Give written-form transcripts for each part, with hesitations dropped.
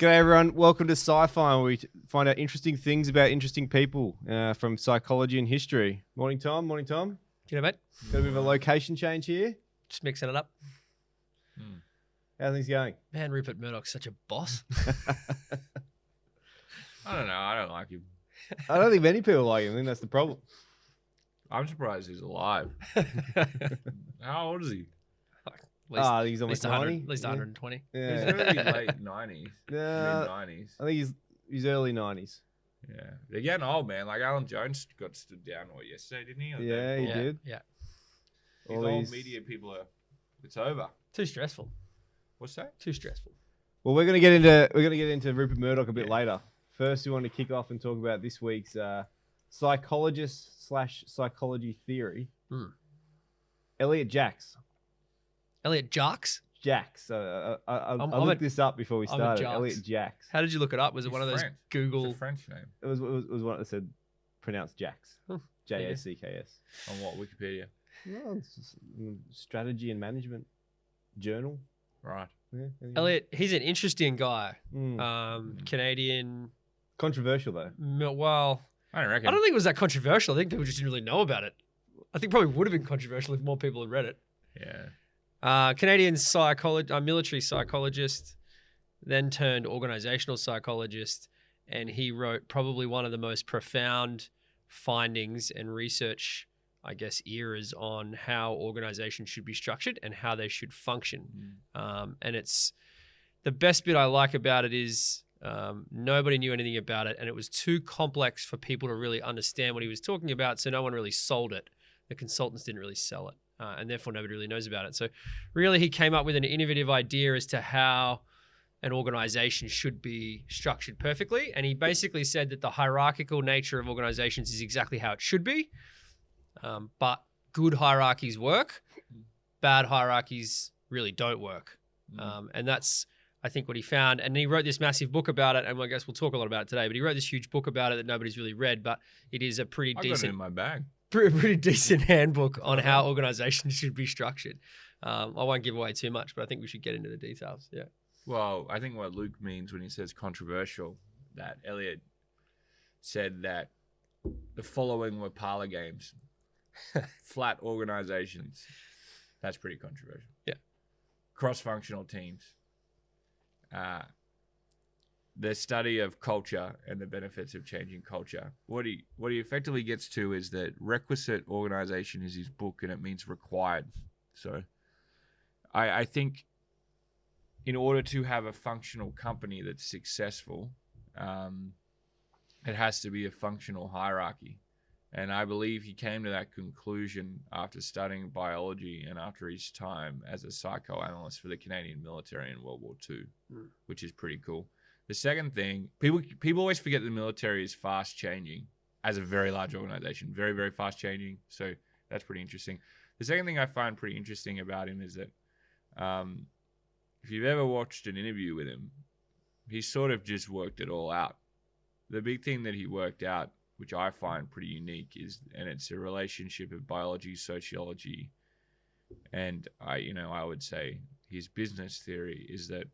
G'day everyone, welcome to Psy-Find, where we find out interesting things about interesting people from psychology and history. Morning, Tom. Morning, Tom. G'day, mate. Got a bit of a location change here. Just mixing it up. How are things going? Man, Rupert Murdoch's such a boss. I don't know. I don't like him. I don't think many people like him. I think that's the problem. I'm surprised he's alive. How old is he? I think he's almost 90. At least 120. He's Yeah. early late 90s, mid 90s. I think he's early 90s. Yeah, they're getting old, man. Like Alan Jones got stood down yesterday, didn't he? Or Yeah, he did. Yeah. These old media people are. It's over. Too stressful. What's that? Too stressful. Well, we're gonna get into Rupert Murdoch a bit later. First, we want to kick off and talk about this week's psychologist/psychology theory. Elliot Jacks. Elliot Jacks? Jacks. I looked this up before we started. Elliot Jacks. How did you look it up? Was it He's one of those French. Google? It's a French name. It was one that said pronounced Jacks. Jacks. On what? Wikipedia. Well, it's just, strategy and management journal. Right. Yeah, Elliot, he's an interesting guy. Mm. Canadian. Controversial though. Well, I don't reckon. I don't think it was that controversial. I think people just didn't really know about it. I think probably would have been controversial if more people had read it. Yeah. Canadian military psychologist, then turned organizational psychologist, and he wrote probably one of the most profound findings and research, I guess, eras on how organizations should be structured and how they should function. And it's the best bit I like about it is nobody knew anything about it, and it was too complex for people to really understand what he was talking about, so no one really sold it. The consultants didn't really sell it. And therefore nobody really knows about it. So really he came up with an innovative idea as to how an organization should be structured perfectly. And he basically said that the hierarchical nature of organizations is exactly how it should be. But good hierarchies work. Bad hierarchies really don't work. And that's, I think, what he found. And he wrote this massive book about it. And I guess we'll talk a lot about it today. But he wrote this huge book about it that nobody's really read. But it is a pretty I got it decent... in my bag. Pretty decent handbook on how organizations should be structured. I won't give away too much, but I think we should get into the details. Yeah. Well, I think what Luke means when he says controversial, that Elliot said that the following were parlor games, flat organizations. That's pretty controversial. Yeah. Cross-functional teams. The study of culture and the benefits of changing culture. What he effectively gets to is that requisite organization is his book, and it means required. So I think in order to have a functional company that's successful, it has to be a functional hierarchy. And I believe he came to that conclusion after studying biology and after his time as a psychoanalyst for the Canadian military in World War II, which is pretty cool. The second thing, people always forget the military is fast changing as a very large organization, very, very fast changing. So that's pretty interesting. The second thing I find pretty interesting about him is that if you've ever watched an interview with him, he sort of just worked it all out. The big thing that he worked out, which I find pretty unique, and it's a relationship of biology, sociology, and I would say his business theory is that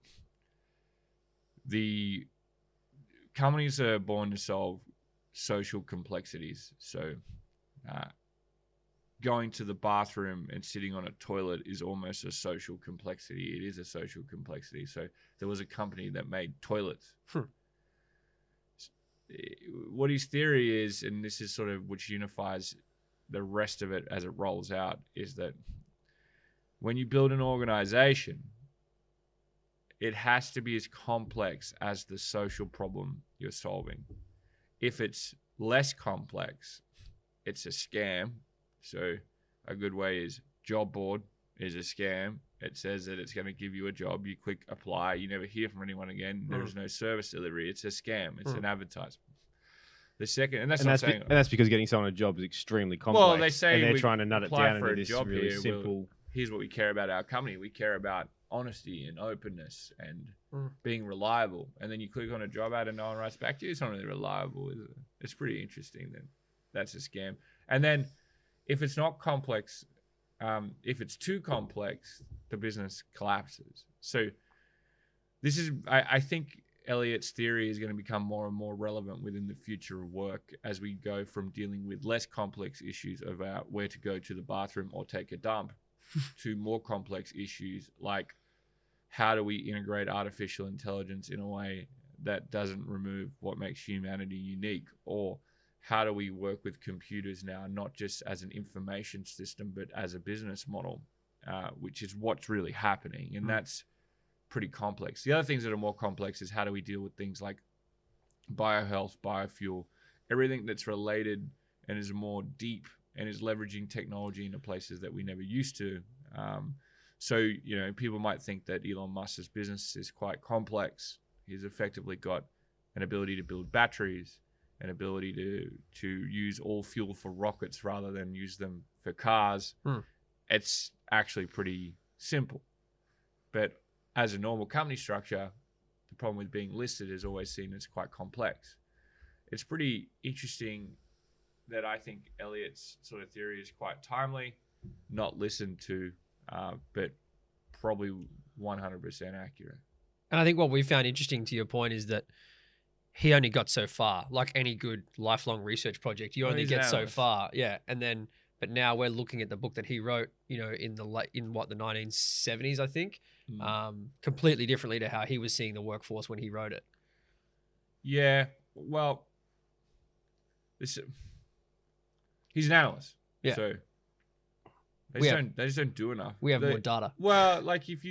the companies are born to solve social complexities. So going to the bathroom and sitting on a toilet is almost a social complexity. It is a social complexity. So there was a company that made toilets. What his theory is, and this is sort of which unifies the rest of it as it rolls out, is that when you build an organization, it has to be as complex as the social problem you're solving. If it's less complex, it's a scam. So a good way is job board is a scam. It says that it's going to give you a job. You click apply. You never hear from anyone again. There is no service delivery. It's a scam. It's an advertisement. The second, and that's because getting someone a job is extremely complex. Well, they say and they're trying to nut it down into this really here, simple. Here's what we care about our company. We care about honesty and openness and being reliable. And then you click on a job ad and no one writes back to you. It's not really reliable, is it? It's pretty interesting. Then that's a scam. And then if it's not complex, if it's too complex, the business collapses. So this is, I think Elliots Theory is going to become more and more relevant within the future of work as we go from dealing with less complex issues about where to go to the bathroom or take a dump to more complex issues like how do we integrate artificial intelligence in a way that doesn't remove what makes humanity unique, or how do we work with computers now, not just as an information system, but as a business model, which is what's really happening. And that's pretty complex. The other things that are more complex is how do we deal with things like biohealth, biofuel, everything that's related and is more deep and is leveraging technology into places that we never used to. So, you know, people might think that Elon Musk's business is quite complex. He's effectively got an ability to build batteries, an ability to use all fuel for rockets rather than use them for cars. It's actually pretty simple. But as a normal company structure, the problem with being listed is always seen as quite complex. It's pretty interesting that I think Elliott's sort of theory is quite timely, not listened to, but probably 100% accurate. And I think what we found interesting to your point is that he only got so far. Like any good lifelong research project, you only get so far. Yeah. And then, but now we're looking at the book that he wrote, you know, in the 1970s, I think, completely differently to how he was seeing the workforce when he wrote it. Yeah. Well, he's an analyst. Yeah. So they just don't do enough. We have more data. Well, like if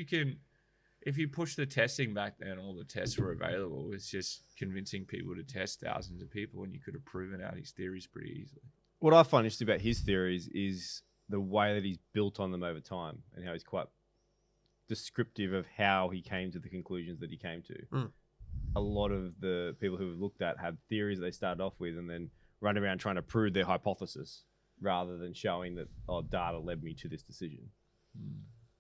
you push the testing back then, all the tests were available. It's just convincing people to test thousands of people, and you could have proven out his theories pretty easily. What I find interesting about his theories is the way that he's built on them over time and how he's quite descriptive of how he came to the conclusions that he came to. A lot of the people who have looked at had theories that they started off with and then run around trying to prove their hypothesis rather than showing that, oh, data led me to this decision.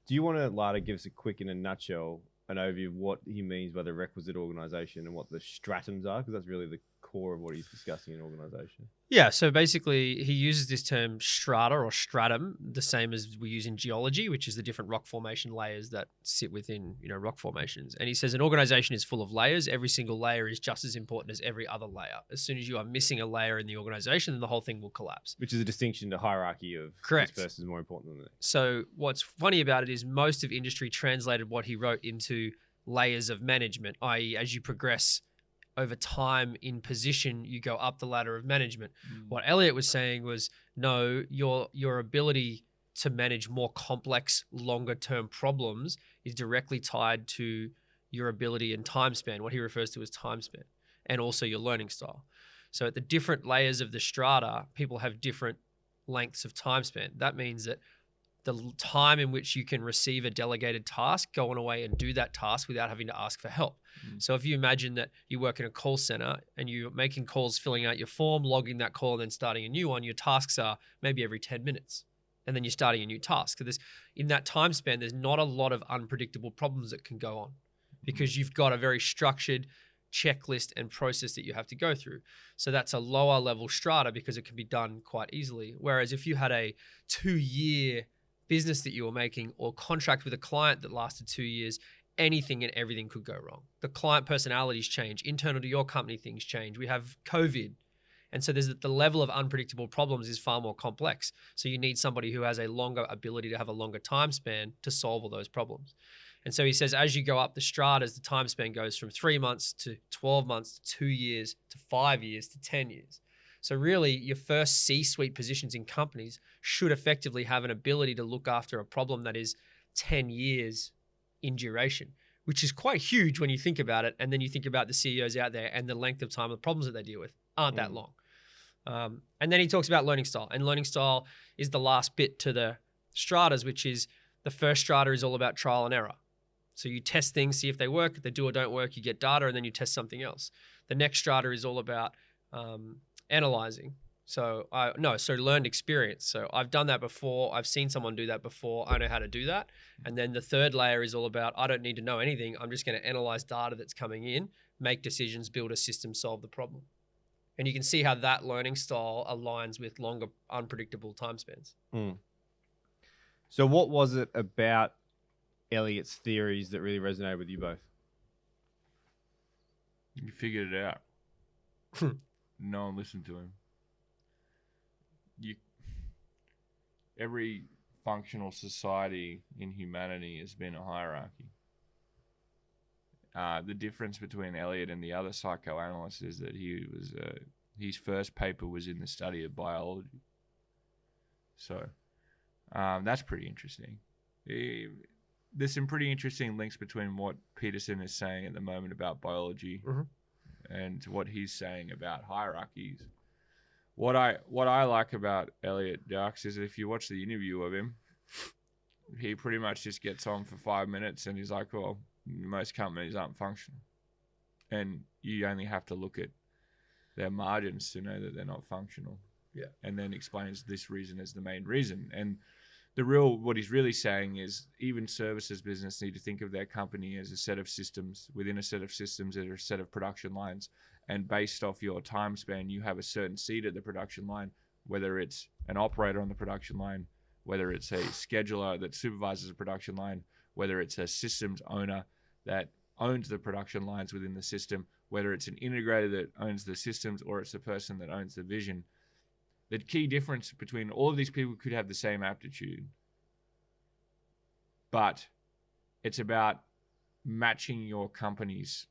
Do you want to, Larter, give us a quick, in a nutshell, an overview of what he means by the requisite organization and what the stratums are? Because that's really the core of what he's discussing in organization. Yeah, so basically he uses this term strata or stratum, the same as we use in geology, which is the different rock formation layers that sit within, you know, rock formations. And he says an organization is full of layers. Every single layer is just as important as every other layer. As soon as you are missing a layer in the organization, then the whole thing will collapse. Which is a distinction to hierarchy of correct. This person is more important than that. So what's funny about it is most of industry translated what he wrote into layers of management, i.e. as you progress over time in position, you go up the ladder of management. What Elliott was saying was, no, your ability to manage more complex, longer term problems is directly tied to your ability and time span, what he refers to as time span, and also your learning style. So at the different layers of the strata, people have different lengths of time span. That means that the time in which you can receive a delegated task, go on away and do that task without having to ask for help. So if you imagine that you work in a call center and you're making calls, filling out your form, logging that call, and then starting a new one, your tasks are maybe every 10 minutes. And then you're starting a new task. So in that time span, there's not a lot of unpredictable problems that can go on because you've got a very structured checklist and process that you have to go through. So that's a lower level strata because it can be done quite easily. Whereas if you had a 2-year business that you were making or contract with a client that lasted 2 years, anything and everything could go wrong. The client personalities change. Internal to your company, things change. We have COVID. And so the level of unpredictable problems is far more complex. So you need somebody who has a longer ability to have a longer time span to solve all those problems. And so he says, as you go up the stratas, the time span goes from 3 months to 12 months to 2 years to 5 years to 10 years. So really, your first C-suite positions in companies should effectively have an ability to look after a problem that is 10 years in duration, which is quite huge when you think about it. And then you think about the CEOs out there and the length of time, the problems that they deal with aren't that long. And then he talks about learning style. And learning style is the last bit to the stratas, which is the first strata is all about trial and error. So you test things, see if they work. If they do or don't work, you get data, and then you test something else. The next strata is all about analyzing. So learned experience. So I've done that before. I've seen someone do that before. I know how to do that. And then the third layer is all about, I don't need to know anything. I'm just going to analyze data that's coming in, make decisions, build a system, solve the problem. And you can see how that learning style aligns with longer, unpredictable time spans. So what was it about Elliott's theories that really resonated with you both? He figured it out. No one listened to him. Every functional society in humanity has been a hierarchy. The difference between Elliot and the other psychoanalysts is that his first paper was in the study of biology. So that's pretty interesting. There's some pretty interesting links between what Peterson is saying at the moment about biology and what he's saying about hierarchies. What I like about Elliots Theory is that if you watch the interview of him, he pretty much just gets on for 5 minutes and he's like, well, most companies aren't functional. And you only have to look at their margins to know that they're not functional. Yeah. And then explains this reason as the main reason. And what he's really saying is even services business need to think of their company as a set of systems. Within a set of systems, there are a set of production lines. And based off your time span, you have a certain seat at the production line, whether it's an operator on the production line, whether it's a scheduler that supervises a production line, whether it's a systems owner that owns the production lines within the system, whether it's an integrator that owns the systems or it's the person that owns the vision. The key difference between all of these people could have the same aptitude, but it's about matching your company's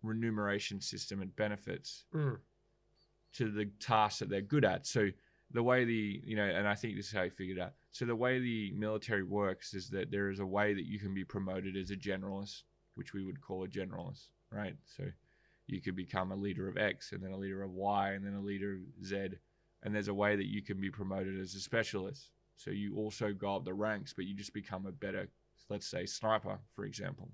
remuneration system and benefits to the tasks that they're good at. So the way and I think this is how he figured out. So the way the military works is that there is a way that you can be promoted as a generalist, which we would call a generalist, right? So you could become a leader of X and then a leader of Y and then a leader of Z. And there's a way that you can be promoted as a specialist. So you also go up the ranks, but you just become a better, let's say, sniper, for example.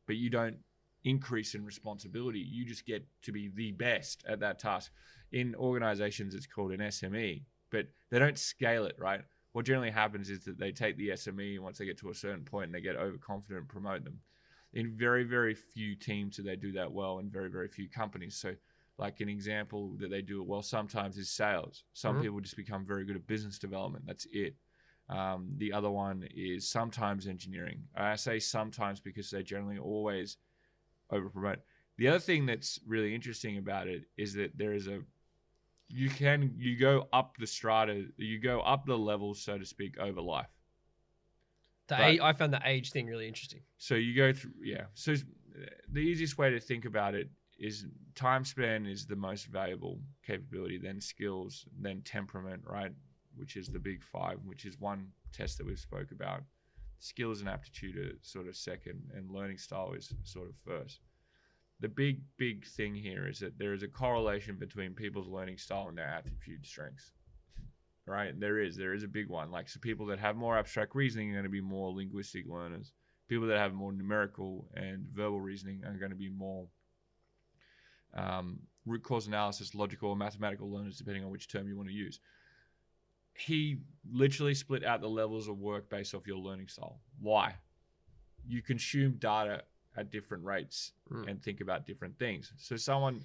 But you don't increase in responsibility. You just get to be the best at that task. In organizations, it's called an SME, but they don't scale it, right? What generally happens is that they take the SME and once they get to a certain point, they get overconfident and promote them. In very, very few teams do they do that well, and very, very few companies. So like an example that they do it well sometimes is sales. Some people just become very good at business development. That's it. The other one is sometimes engineering. I say sometimes because they generally always over-promote. The other thing that's really interesting about it is that there is you go up the strata, you go up the levels, so to speak, over life. I found the age thing really interesting. So you go through, So the easiest way to think about it is time span is the most valuable capability, then skills, then temperament, right? Which is the big five, which is one test that we've spoke about. Skills and aptitude are sort of second, and learning style is sort of first. The big thing here is that there is a correlation between people's learning style and their aptitude strengths, right? There is a big one. Like, so people that have more abstract reasoning are going to be more linguistic learners. People that have more numerical and verbal reasoning are going to be more root cause analysis, logical or mathematical learners, depending on which term you want to use. He literally split out the levels of work based off your learning style. Why? You consume data at different rates and think about different things. So someone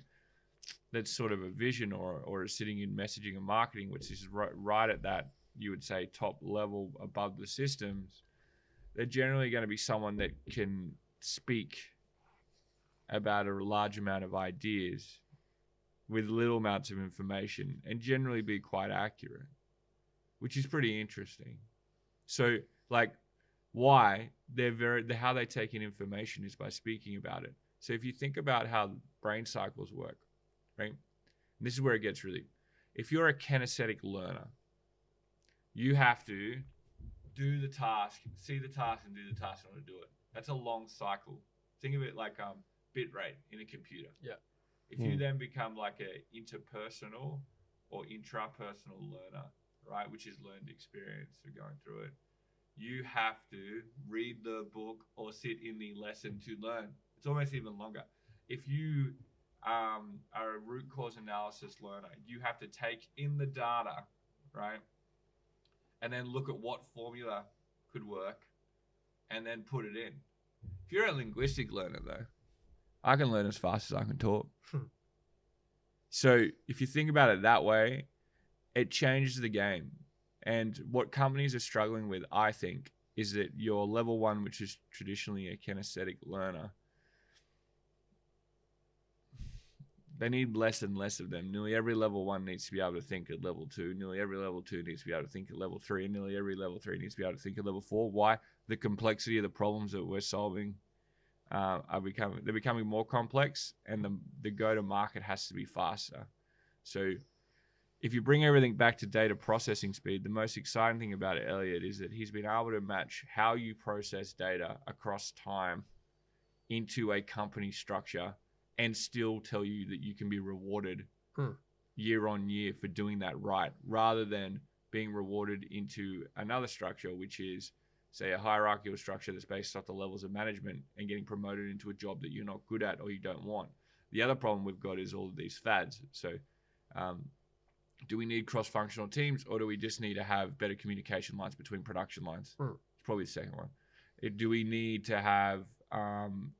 that's sort of a vision or is sitting in messaging and marketing, which is right at that, you would say, top level above the systems, they're generally going to be someone that can speak about a large amount of ideas with little amounts of information and generally be quite accurate, which is pretty interesting. So, like, why how they take in information is by speaking about it. So if you think about how brain cycles work, right? And this is where it gets really, if you're a kinesthetic learner, you have to do the task, see the task and do the task in order to do it. That's a long cycle. Think of it like bit rate in a computer. Yeah. If you then become like a interpersonal or intrapersonal learner, right, which is learned experience for going through it, you have to read the book or sit in the lesson to learn. It's almost even longer. If you are a root cause analysis learner, you have to take in the data, right, and then look at what formula could work and then put it in. If you're a linguistic learner, though, I can learn as fast as I can talk. So if you think about it that way, it changes the game. And what companies are struggling with, I think, is that your level one, which is traditionally a kinesthetic learner, they need less and less of them. Nearly every level 1 needs to be able to think at level 2. Nearly every level 2 needs to be able to think at level 3. And nearly every level 3 needs to be able to think at level 4. Why? The complexity of the problems that we're solving they're becoming more complex, and the go-to-market has to be faster. So if you bring everything back to data processing speed, the most exciting thing about Elliot is that he's been able to match how you process data across time into a company structure and still tell you that you can be rewarded year on year for doing that right, rather than being rewarded into another structure, which is, say, a hierarchical structure that's based off the levels of management and getting promoted into a job that you're not good at or you don't want. The other problem we've got is all of these fads. So do we need cross-functional teams, or do we just need to have better communication lines between production lines? It's probably the second one. Do we need to have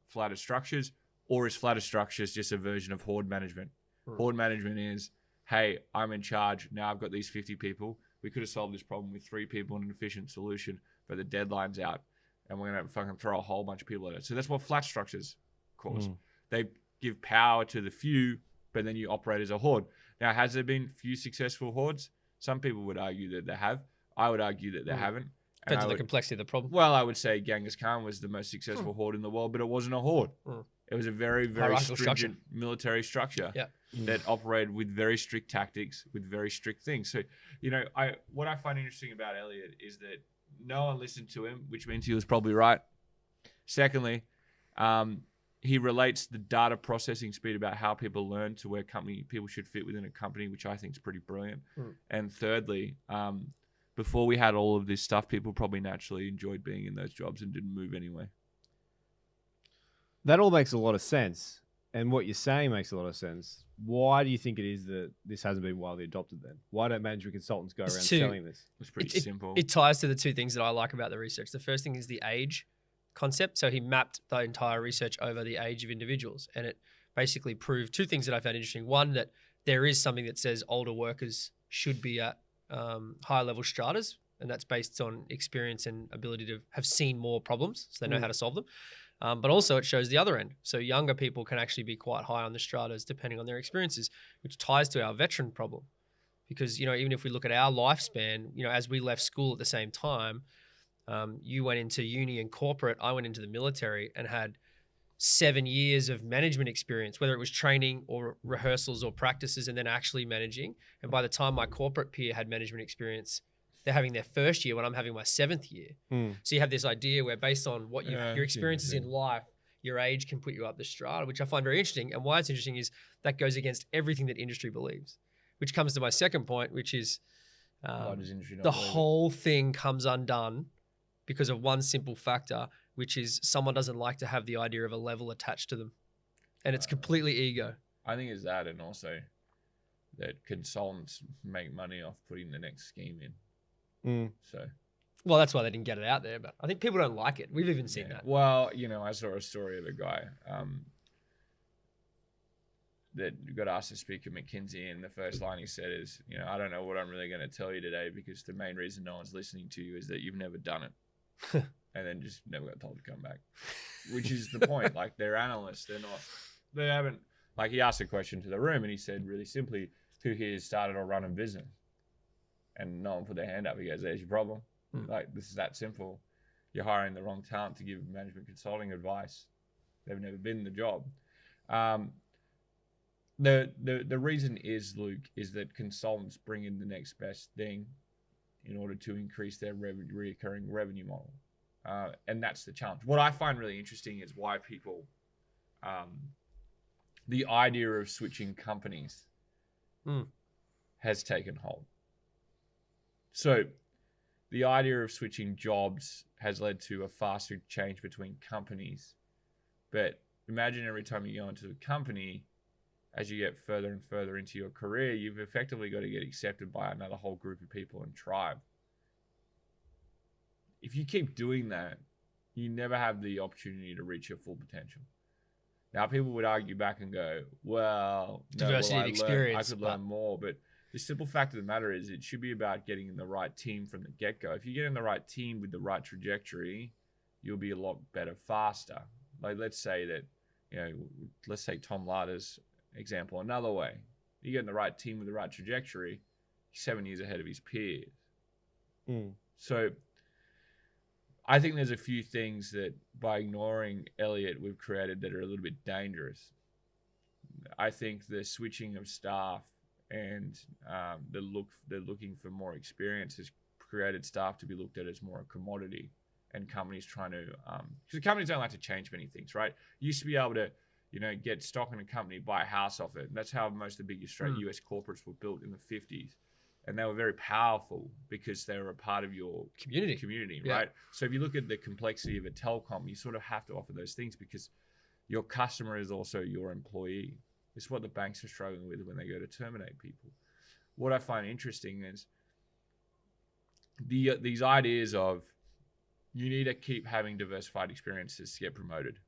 flatter structures, or is flatter structures just a version of horde management? Horde management is, hey, I'm in charge. Now I've got these 50 people. We could have solved this problem with 3 people and an efficient solution, but the deadline's out, and we're going to fucking throw a whole bunch of people at it. So that's what flat structures cause. They give power to the few, but then you operate as a horde. Now, has there been few successful hordes? Some people would argue that they have. I would argue that they haven't. Depends on the complexity of the problem. Well, I would say Genghis Khan was the most successful horde in the world, but it wasn't a horde. It was a very, very stringent military structure that operated with very strict tactics, with very strict things. So, what I find interesting about Elliot is that no one listened to him, which means he was probably right. Secondly, he relates the data processing speed about how people learn to where people should fit within a company, which I think is pretty brilliant. And thirdly, before we had all of this stuff, people probably naturally enjoyed being in those jobs and didn't move anyway. That all makes a lot of sense. And what you're saying makes a lot of sense. Why do you think it is that this hasn't been widely adopted then? Why don't management consultants go around selling this? It's pretty simple. It ties to the two things that I like about the research. The first thing is the age concept. So he mapped the entire research over the age of individuals, and it basically proved two things that I found interesting. One, that there is something that says older workers should be at higher level stratas, and that's based on experience and ability to have seen more problems, so they know how to solve them. But also it shows the other end. So younger people can actually be quite high on the stratas depending on their experiences, which ties to our veteran problem. Because, even if we look at our lifespan, as we left school at the same time, you went into uni and corporate, I went into the military and had 7 years of management experience, whether it was training or rehearsals or practices and then actually managing. And by the time my corporate peer had management experience, they're having their first year when I'm having my 7th year. So you have this idea where based on what your experiences in life, your age can put you up the strata, which I find very interesting. And why it's interesting is that goes against everything that industry believes, which comes to my second point, which is the whole thing comes undone because of one simple factor, which is someone doesn't like to have the idea of a level attached to them. And it's completely ego. I think it's that, and also that consultants make money off putting the next scheme in. Well, that's why they didn't get it out there, but I think people don't like it. We've even seen that. Well, I saw a story of a guy that got asked to speak at McKinsey, and the first line he said is, I don't know what I'm really going to tell you today, because the main reason no one's listening to you is that you've never done it. And then just never got told to come back, which is the point. Like, they're analysts. They haven't, like, he asked a question to the room and he said really simply, who here has started or run a business? And no one put their hand up. He goes, there's your problem. Like, this is that simple. You're hiring the wrong talent to give management consulting advice. They've never been in the job. The reason is, Luke, is that consultants bring in the next best thing in order to increase their recurring revenue model. And that's the challenge. What I find really interesting is why people, the idea of switching companies has taken hold. So the idea of switching jobs has led to a faster change between companies. But imagine every time you go into a company, as you get further and further into your career, you've effectively got to get accepted by another whole group of people and tribe. If you keep doing that, you never have the opportunity to reach your full potential. Now, people would argue back and go, well, diversity of experience. I could learn more, but the simple fact of the matter is it should be about getting in the right team from the get-go. If you get in the right team with the right trajectory, you'll be a lot better faster. Like, let's say that, let's say Tom Larter's example another way. You get in the right team with the right trajectory, he's 7 years ahead of his peers. So I think there's a few things that by ignoring Elliot we've created that are a little bit dangerous. I think the switching of staff and they're looking for more experience has created staff to be looked at as more a commodity, and companies trying to because companies don't like to change many things, right? You used to be able to get stock in a company, buy a house off it. And that's how most of the big US corporates were built in the 50s. And they were very powerful because they were a part of your community, right? So if you look at the complexity of a telecom, you sort of have to offer those things because your customer is also your employee. It's what the banks are struggling with when they go to terminate people. What I find interesting is these ideas of you need to keep having diversified experiences to get promoted.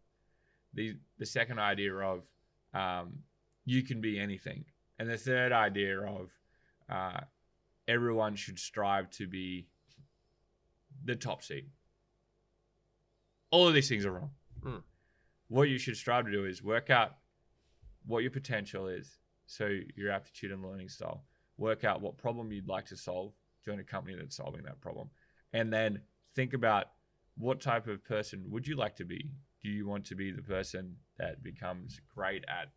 The second idea of you can be anything. And the third idea of everyone should strive to be the top seed. All of these things are wrong. What you should strive to do is work out what your potential is, so your aptitude and learning style. Work out what problem you'd like to solve, join a company that's solving that problem, and then think about what type of person would you like to be. Do you want to be the person that becomes great at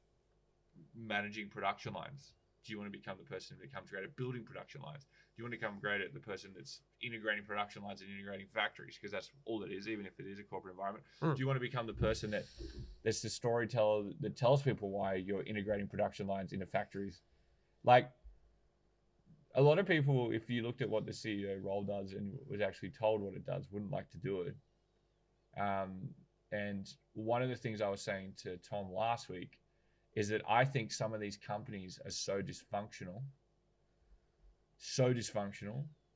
managing production lines? Do you want to become the person who becomes great at building production lines? Do you want to become great at the person that's integrating production lines and integrating factories? Because that's all it is, even if it is a corporate environment. Do you want to become the person that's the storyteller that tells people why you're integrating production lines into factories? Like, a lot of people, if you looked at what the CEO role does and was actually told what it does, wouldn't like to do it. And one of the things I was saying to Tom last week is that I think some of these companies are so dysfunctional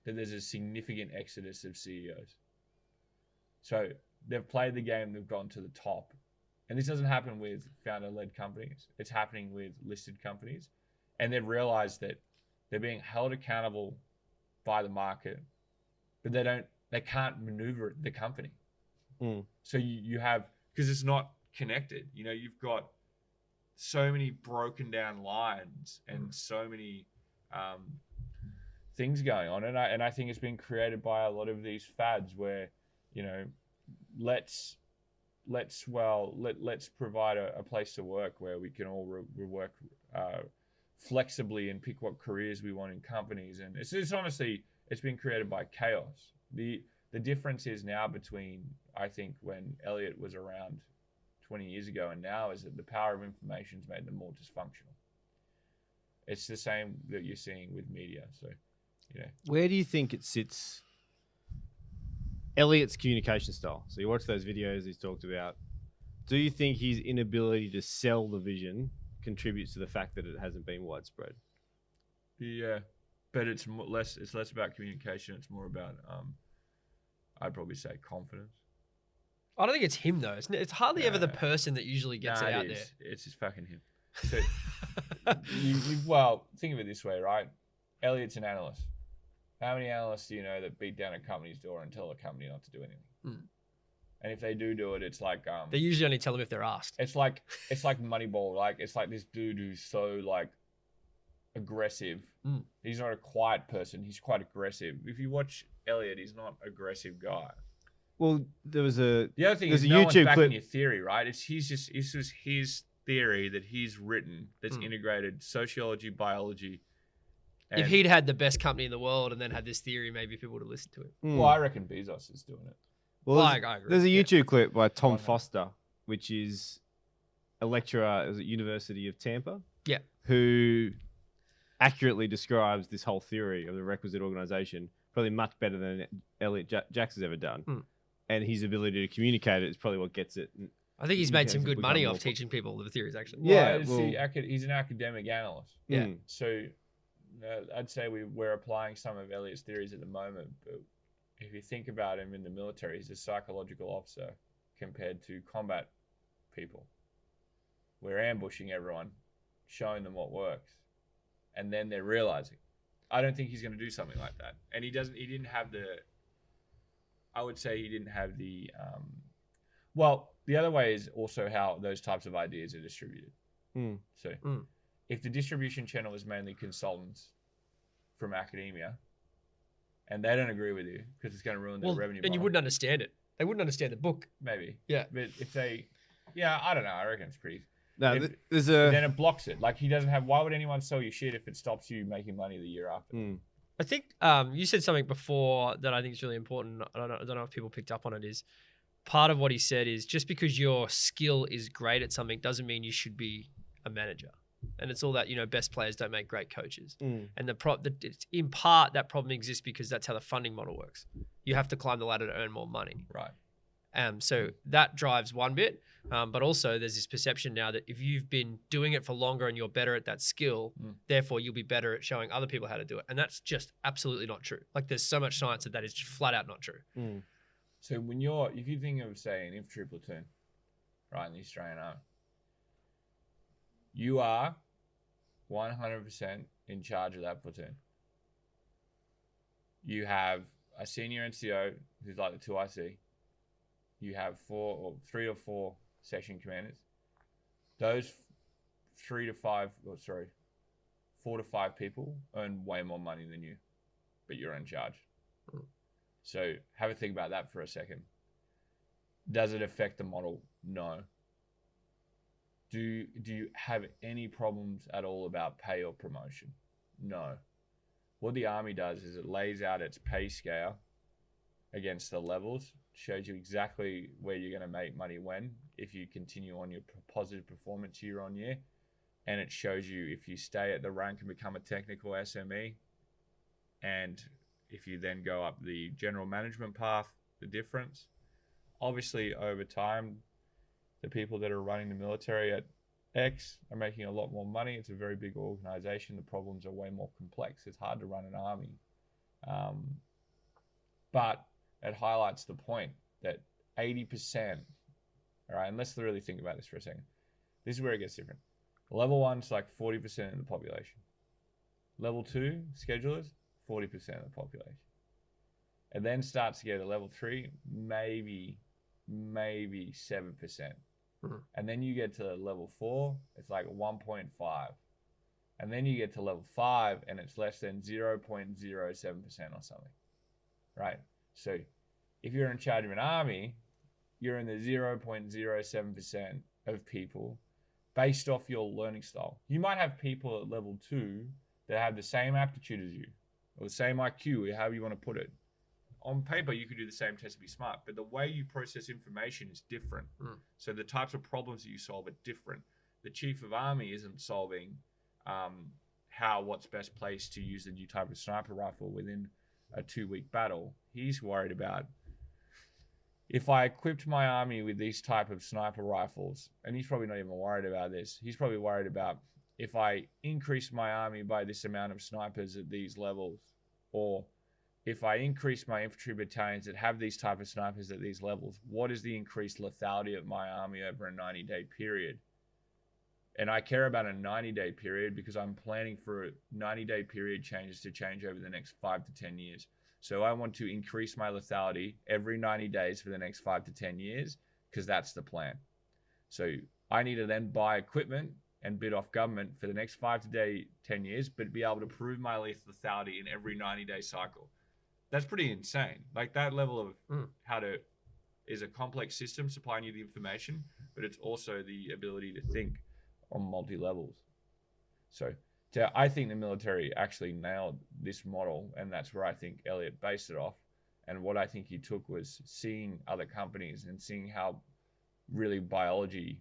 that there's a significant exodus of CEOs. So they've played the game, they've gotten to the top. And this doesn't happen with founder-led companies. It's happening with listed companies. And they've realized that they're being held accountable by the market, but they can't maneuver the company. So you have, because it's not connected, you've got so many broken down lines and so many things going on, and I think it's been created by a lot of these fads where let's provide a place to work where we can all work flexibly and pick what careers we want in companies, and it's honestly it's been created by chaos. The difference is now between, I think, when Elliot was around 20 years ago and now is that the power of information's made them more dysfunctional. It's the same that you're seeing with media. So, where do you think it sits? Elliott's communication style. So you watch those videos he's talked about. Do you think his inability to sell the vision contributes to the fact that it hasn't been widespread? Yeah, but it's less about communication. It's more about, I'd probably say, confidence. I don't think it's him though. It's hardly ever the person that usually gets it out there. It's just fucking him. So, well, think of it this way, right? Elliott's an analyst. How many analysts do you know that beat down a company's door and tell a company not to do anything? And if they do it, it's like they usually only tell them if they're asked. It's like Moneyball. Like, it's like this dude who's so like aggressive. He's not a quiet person. He's quite aggressive. If you watch Elliot, he's not an aggressive guy. Well, the other thing is no one's backing your theory, right? It's just his theory that he's written that's integrated sociology, biology. If he'd had the best company in the world and then had this theory, maybe people would have listened to it. Well, I reckon Bezos is doing it. Well, I agree. There's a YouTube clip by Tom Foster, which is a lecturer at the University of Tampa. Yeah. Who accurately describes this whole theory of the requisite organization probably much better than Elliot Jacks has ever done. And his ability to communicate it is probably what gets it. I think he's made some good money off teaching people the theories, actually. Yeah. He's an academic analyst. Yeah. So I'd say we're applying some of Elliott's theories at the moment, but if you think about him in the military, he's a psychological officer compared to combat people. We're ambushing everyone, showing them what works, and then they're realizing. I don't think he's going to do something like that. And he didn't have the, I would say he didn't have the, well, the other way is also how those types of ideas are distributed. So if the distribution channel is mainly consultants from academia and they don't agree with you because it's going to ruin their revenue model. And you wouldn't understand it. They wouldn't understand the book. Maybe. Yeah. But if they, I don't know. I reckon it's pretty. No, then it blocks it. Like he doesn't have, why would anyone sell you shit if it stops you making money the year after? I think you said something before that I think is really important. I don't know if people picked up on it. Is part of what he said is just because your skill is great at something doesn't mean you should be a manager. And it's all that, best players don't make great coaches. And it's in part that problem exists because that's how the funding model works. You have to climb the ladder to earn more money. Right. So that drives one bit. But also there's this perception now that if you've been doing it for longer and you're better at that skill, therefore you'll be better at showing other people how to do it. And that's just absolutely not true. Like there's so much science that is just flat out not true. So if you think of, say, an infantry platoon, right, in the Australian Army, you are 100% in charge of that platoon. You have a senior NCO who's like the 2IC. You have 3 or 4 section commanders. Those 4 to 5 people earn way more money than you, but you're in charge. So have a think about that for a second. Does it affect the model? No. Do you have any problems at all about pay or promotion? No. What the Army does is it lays out its pay scale against the levels, shows you exactly where you're going to make money when, if you continue on your positive performance year on year, and it shows you if you stay at the rank and become a technical SME, and if you then go up the general management path, the difference. Obviously, over time, the people that are running the military at X are making a lot more money. It's a very big organization. The problems are way more complex. It's hard to run an army. But it highlights the point that 80%, all right, and let's really think about this for a second. This is where it gets different. Level 1's like 40% of the population. Level 2, schedulers, 40% of the population. And then starts to get to level 3, maybe 7%. And then you get to level 4, it's like 1.5. And then you get to level 5 and it's less than 0.07% or something, right? So if you're in charge of an army, you're in the 0.07% of people based off your learning style. You might have people at level 2 that have the same aptitude as you or the same IQ, or however you want to put it. On paper, you could do the same test to be smart, but the way you process information is different. So the types of problems that you solve are different. The chief of army isn't solving what's best placed to use the new type of sniper rifle within a 2-week battle. He's worried about, if I equipped my army with these type of sniper rifles, and he's probably not even worried about this. He's probably worried about, if I increase my army by this amount of snipers at these levels, or if I increase my infantry battalions that have these type of snipers at these levels, what is the increased lethality of my army over a 90-day period? And I care about a 90-day period because I'm planning for 90-day period changes to change over the next 5 to 10 years. So I want to increase my lethality every 90 days for the next 5 to 10 years because that's the plan. So I need to then buy equipment and bid off government for the next 5 to 10 years, but be able to prove my lethality in every 90-day cycle. That's pretty insane. Like that level of is a complex system supplying you the information, but it's also the ability to think on multi-levels. So I think the military actually nailed this model, and that's where I think Elliot based it off. And what I think he took was seeing other companies and seeing how really biology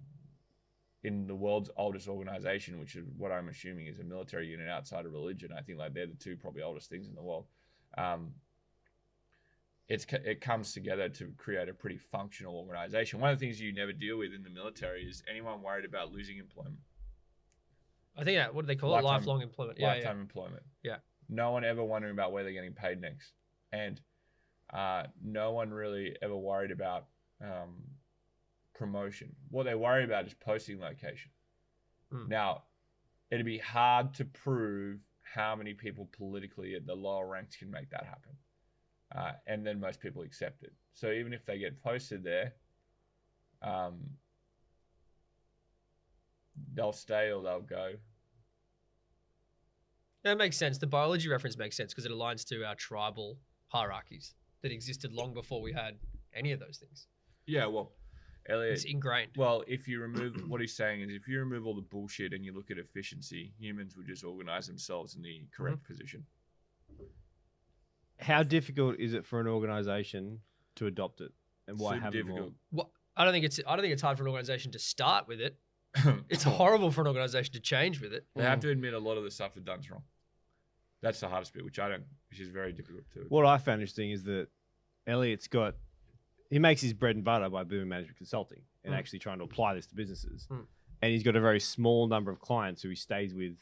in the world's oldest organization, which is what I'm assuming is a military unit outside of religion. I think like they're the two probably oldest things in the world. It comes together to create a pretty functional organization. One of the things you never deal with in the military is anyone worried about losing employment. I think what do they call it? Lifelong employment. Lifetime employment. Yeah. No one ever wondering about where they're getting paid next. And no one really ever worried about promotion. What they worry about is posting location. Now, it'd be hard to prove how many people politically at the lower ranks can make that happen. And then most people accept it. So even if they get posted there, they'll stay or they'll go. That makes sense. The biology reference makes sense because it aligns to our tribal hierarchies that existed long before we had any of those things. Yeah, well, Elliot, It's ingrained. well, if you remove what he's saying is if you remove all the bullshit and you look at efficiency, humans would just organize themselves in the correct position. How difficult is it for an organization to adopt it, and why Super haven't more? difficult. Well, I don't think it's hard for an organization to start with it. It's horrible for an organization to change with it. They have to admit a lot of the stuff they've done's wrong. That's the hardest bit, which is very difficult to. What I found interesting is that Elliott's he makes his bread and butter by doing management consulting and actually trying to apply this to businesses. And he's got a very small number of clients who he stays with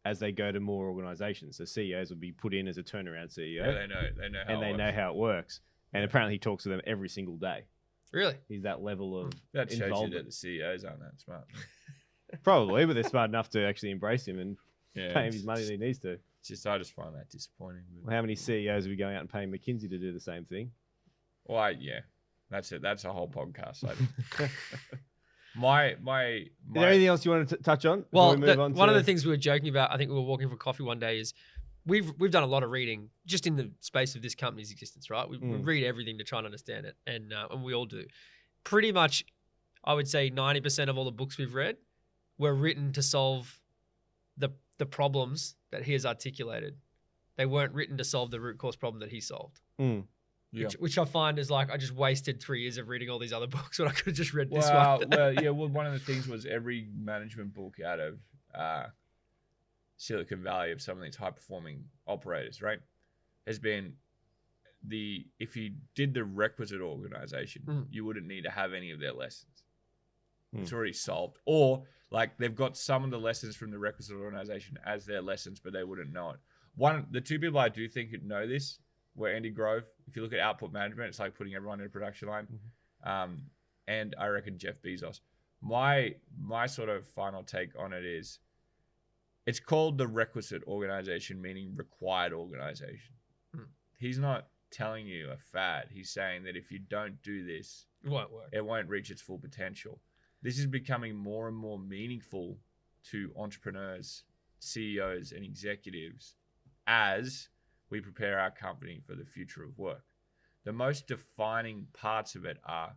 as they go to more organizations. So CEOs will be put in as a turnaround CEO. Yeah, they know how and they know how it works. And apparently he talks to them every single day. Really? He's that level of that shows involvement. you that the CEOs aren't that smart. Probably, but they're smart enough to actually embrace him and Yeah, pay him his money that he needs to. I just find that disappointing. Well, how many CEOs are we going out and paying McKinsey to do the same thing? Well, yeah, that's it. That's a whole podcast. My. Is there anything else you want to touch on? Well, before we move on one to... of the things we were joking about, I think we were walking for coffee one day, is we've done a lot of reading just in the space of this company's existence, right? We read everything to try and understand it, and we all do. Pretty much, I would say 90% of all the books we've read were written to solve the problems that he has articulated. They weren't written to solve the root cause problem that he solved. Yeah. Which I find is like, I just wasted 3 years of reading all these other books when I could have just read this one. Well, one of the things was every management book out of Silicon Valley of some of these high-performing operators, right, has been if you did the requisite organization, you wouldn't need to have any of their lessons. It's already solved. Or like they've got some of the lessons from the requisite organization as their lessons, but they wouldn't know it. The two people I do think who know this were Andy Grove. If you look at output management, it's like putting everyone in a production line. And I reckon Jeff Bezos. My sort of final take on it is it's called the requisite organization, meaning required organization. He's not telling you a fad. He's saying that if you don't do this, It won't work. It won't reach its full potential. This is becoming more and more meaningful to entrepreneurs, CEOs, and executives as we prepare our company for the future of work. The most defining parts of it are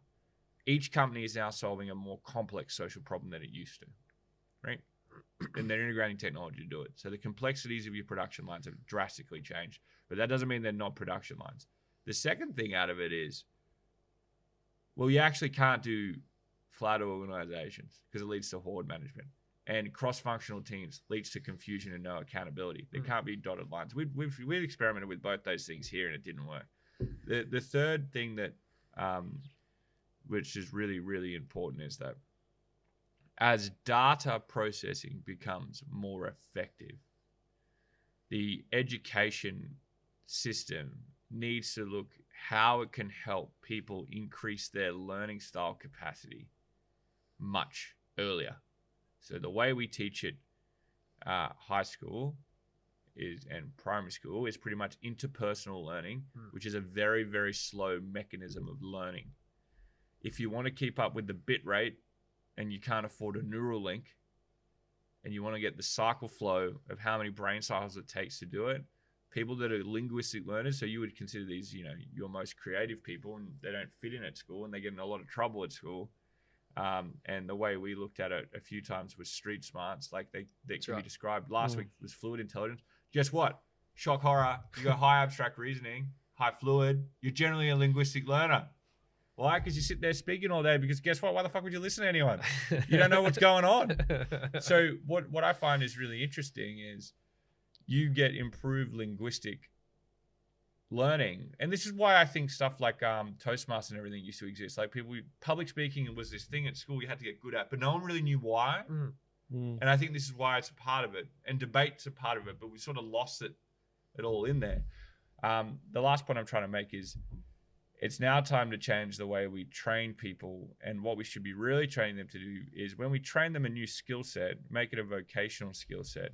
each company is now solving a more complex social problem than it used to, right? And they're integrating technology to do it. So the complexities of your production lines have drastically changed, but that doesn't mean they're not production lines. The second thing out of it is, well, you actually can't do flat organizations because it leads to horde management, and cross-functional teams leads to confusion and no accountability. There can't be dotted lines. We've experimented with both those things here and it didn't work. The third thing that, which is really, really important, is that as data processing becomes more effective, the education system needs to look how it can help people increase their learning style capacity much earlier. So the way we teach it, high school and primary school is pretty much interpersonal learning, which is a very, very slow mechanism of learning. If you want to keep up with the bit rate and you can't afford a neural link and you want to get the cycle flow of how many brain cycles it takes to do it, people that are linguistic learners, so you would consider these, your most creative people, and they don't fit in at school and they get in a lot of trouble at school. And the way we looked at it a few times was street smarts, like they can be described. Last week was fluid intelligence. Guess what? Shock horror. You got high abstract reasoning, high fluid. You're generally a linguistic learner. Why? Because you sit there speaking all day. Because guess what? Why the fuck would you listen to anyone? You don't know what's going on. So what I find is really interesting is you get improved linguistic learning. And this is why I think stuff like Toastmasters and everything used to exist. Like public speaking was this thing at school you had to get good at, but no one really knew why. And I think this is why it's a part of it. And debate's a part of it, but we sort of lost it all in there. The last point I'm trying to make is it's now time to change the way we train people. And what we should be really training them to do is when we train them a new skill set, make it a vocational skill set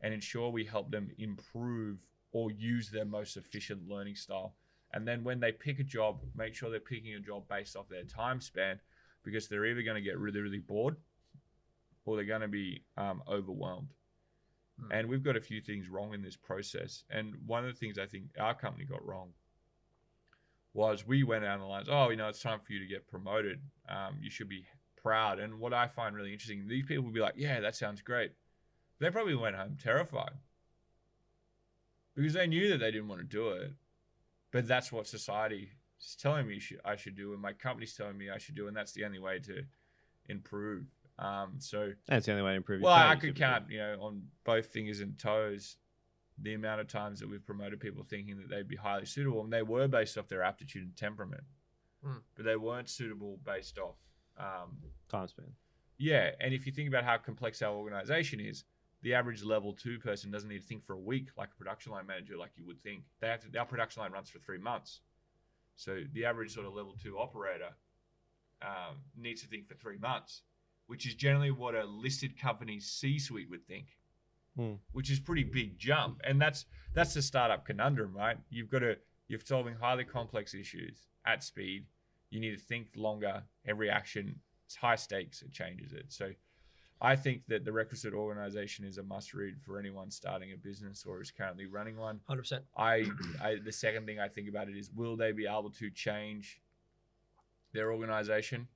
and ensure we help them improve or use their most efficient learning style. And then when they pick a job, make sure they're picking a job based off their time span, because they're either going to get really, really bored or they're going to be overwhelmed. And we've got a few things wrong in this process. And one of the things I think our company got wrong was we went and analyzed, it's time for you to get promoted. You should be proud. And what I find really interesting, these people will be like, yeah, that sounds great. They probably went home terrified because they knew that they didn't want to do it. But that's what society is telling me I should do, and my company's telling me I should do, and that's the only way to improve. So that's the only way to improve. Well, I could count, on both fingers and toes, the amount of times that we've promoted people thinking that they'd be highly suitable, and they were based off their aptitude and temperament, but they weren't suitable based off time span. Yeah, and if you think about how complex our organization is, the average level 2 person doesn't need to think for a week like a production line manager, like you would think. Our production line runs for 3 months, so the average sort of level 2 operator needs to think for 3 months, which is generally what a listed company's C-suite would think, which is pretty big jump. And that's the startup conundrum, right? You're solving highly complex issues at speed. You need to think longer. Every action, it's high stakes. It changes it. So I think that the requisite organization is a must read for anyone starting a business or is currently running one. 100%. The second thing I think about it is, will they be able to change their organization?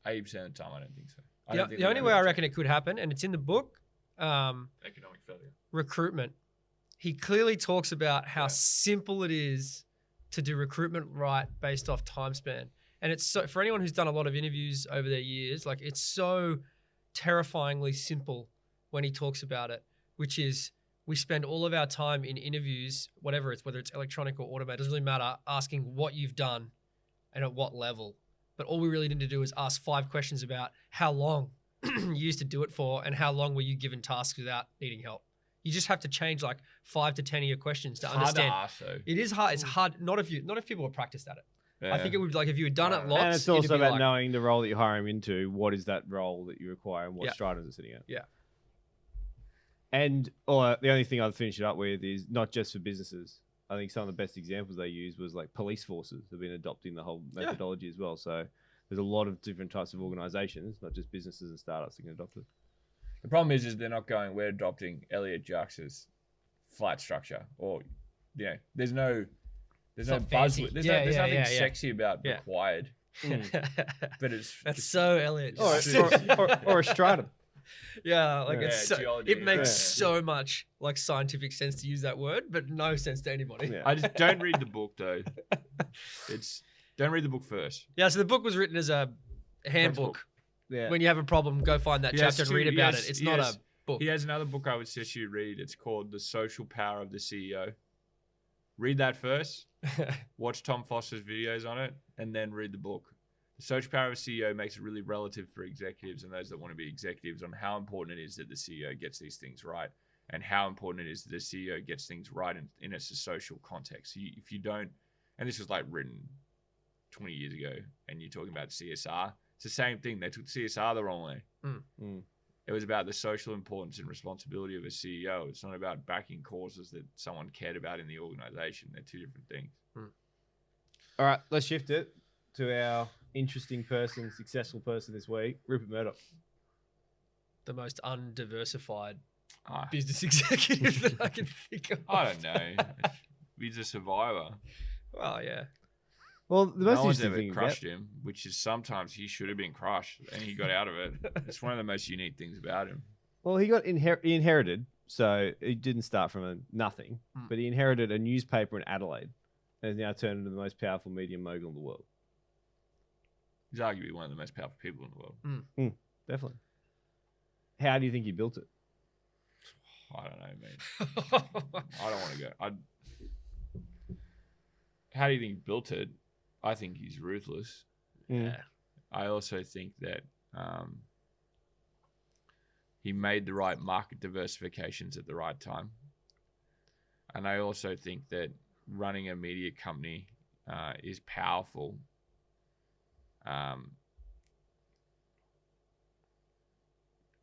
80% of the time, I don't think so. The only way I reckon it could happen, and it's in the book, economic failure. Recruitment. He clearly talks about how simple it is to do recruitment right based off time span. And it's so, for anyone who's done a lot of interviews over their years, like, it's so terrifyingly simple when he talks about it, which is we spend all of our time in interviews, whether it's electronic or automated, doesn't really matter, asking what you've done and at what level. But all we really need to do is ask 5 questions about how long you used to do it for and how long were you given tasks without needing help. You just have to change like 5 to 10 of your questions to understand. Hard to ask, though. It is hard. It's hard. Not if people have practiced at it. Yeah. I think it would, like, if you had done it lots. And it's also about knowing the role that you're hiring into. What is that role that you require and what stratum is sitting at? Yeah. And the only thing I'd finish it up with is not just for businesses. I think some of the best examples they used was like police forces have been adopting the whole methodology as well. So there's a lot of different types of organizations, not just businesses and startups that can adopt it. The problem is they're not going, we're adopting Elliot Jax's flat structure, or, there's no buzzword. There's nothing sexy about required. But that's so Elliot. Or a stratum. Yeah, like it makes so much like scientific sense to use that word, but no sense to anybody. I just don't read the book though. Don't read the book first. Yeah, so the book was written as a handbook. Yeah. When you have a problem, go find that chapter and read about it. It's not a book. He has another book I would suggest you read. It's called The Social Power of the CEO. Read that first. Watch Tom Foster's videos on it, and then read the book. The Social Power of a CEO makes it really relative for executives and those that want to be executives on how important it is that the CEO gets these things right, and how important it is that the CEO gets things right in a social context. If you don't, and this was like written 20 years ago, and you're talking about CSR, it's the same thing. They took CSR the wrong way. It was about the social importance and responsibility of a CEO. It's not about backing causes that someone cared about in the organization. They're two different things. All right, let's shift it to our interesting person, successful person this week, Rupert Murdoch. The most undiversified business executive that I can think of. I don't know. He's a survivor. Well, yeah. Well, the most no one's interesting ever crushed him, which is sometimes he should have been crushed and he got out of it. It's one of the most unique things about him. Well, he got he inherited, so he didn't start from nothing, but he inherited a newspaper in Adelaide and has now turned into the most powerful media mogul in the world. He's arguably one of the most powerful people in the world. Definitely. How do you think he built it? I don't know, man. I don't want to go. How do you think he built it? I think he's ruthless. Yeah. I also think that he made the right market diversifications at the right time. And I also think that running a media company is powerful.